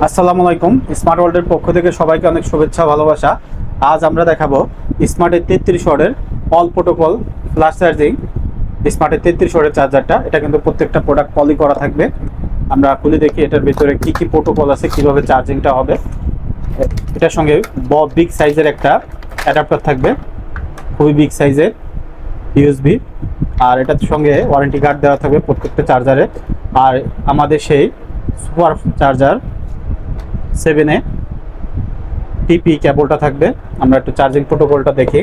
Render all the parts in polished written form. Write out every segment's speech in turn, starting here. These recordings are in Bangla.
আসসালামু আলাইকুম। স্মার্ট ওয়ার্ল্ডের পক্ষ থেকে সবাইকে অনেক শুভেচ্ছা ভালোবাসা। আজ আমরা দেখাবো স্মার্টের 33 ওয়াটের অল প্রোটোকল ফ্ল্যাশ চার্জিং। স্মার্টের 33 ওয়াটের চার্জারটা, এটা কিন্তু প্রত্যেকটা প্রোডাক্ট পলি করা থাকবে। আমরা খুলে দেখি এটার ভিতরে কি কি প্রোটোকল আছে, কিভাবে চার্জিংটা হবে। এটার সঙ্গে বিগ সাইজের একটা অ্যাডাপ্টার থাকবে, খুবই বিগ সাইজের ইউএসবি। আর এটার সঙ্গে ওয়ারেন্টি কার্ড দেওয়া থাকবে প্রত্যেকটা চার্জারে। আর আমাদের সেই সুপার চার্জার 7A টিপি কেবলটা থাকবে। আমরা একটু চার্জিং প্রোটোকলটা দেখি।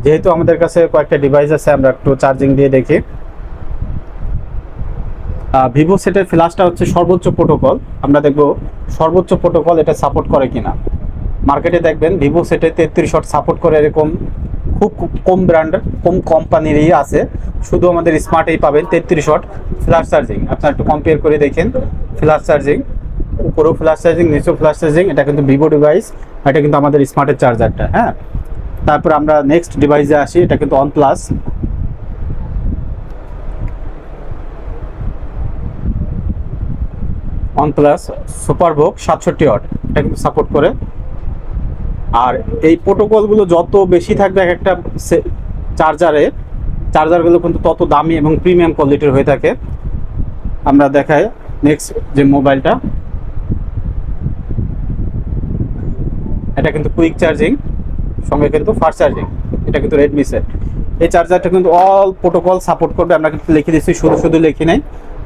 যেহেতু আমাদের কাছে কয়েকটা ডিভাইস আছে, আমরা একটু চার্জিং দিয়ে দেখি। ভিভো সেটের ফ্ল্যাশটা হচ্ছে সর্বোচ্চ প্রোটোকল। আমরা দেখব সর্বোচ্চ প্রোটোকল এটা সাপোর্ট করে কিনা। মার্কেটে দেখবেন ভিভো সেটে 33 ওয়াট সাপোর্ট করে এরকম খুব কম ব্র্যান্ডের, কম কোম্পানিরই আছে। শুধু আমাদের স্মার্টেই পাবেন 33 ওয়াট ফ্ল্যাশ চার্জিং। আপনারা একটু কম্পেয়ার করে দেখেন। ফ্ল্যাশ চার্জিং, উপরেও ফ্ল্যাশ চার্জিং, নিচেও ফ্ল্যাশ চার্জিং। এটা কিন্তু ভিভো ডিভাইস, এটা কিন্তু আমাদের স্মার্টের চার্জারটা। হ্যাঁ, তারপর আমরা নেক্সট ডিভাইসে আসি। এটা কিন্তু OnePlus সুপারভোগ 67 ওয়াট, এটা কিন্তু সাপোর্ট করে। আর এই প্রোটোকলগুলো যত বেশি থাকবে এক একটা চার্জারগুলো কিন্তু তত দামি এবং প্রিমিয়াম কোয়ালিটির হয়ে থাকে। আমরা দেখাই নেক্সট যে মোবাইলটা, এটা কিন্তু কুইক চার্জিং, সঙ্গে কিন্তু ফাস্ট চার্জিং। এটা কিন্তু রেডমি সেট। এই চার্জারটা কিন্তু অল প্রোটোকল সাপোর্ট করবে। আমরা কিন্তু লিখে দিচ্ছি, শুধু শুধু লিখি নাই।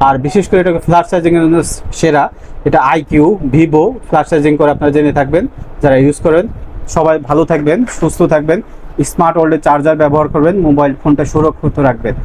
আর বিশেষ করে এটাকে ফ্ল্যাশ চার্জিংয়ের জন্য সেরা। এটা আইকিউ ভিভো ফ্ল্যাশ চার্জিং করে আপনারা জেনে থাকবেন যারা ইউজ করেন। সবাই ভালো থাকবেন, সুস্থ থাকবেন, স্মার্ট ওয়ার্ল্ডের চার্জার ব্যবহার করবেন, মোবাইল ফোনটা সুরক্ষিত রাখবেন।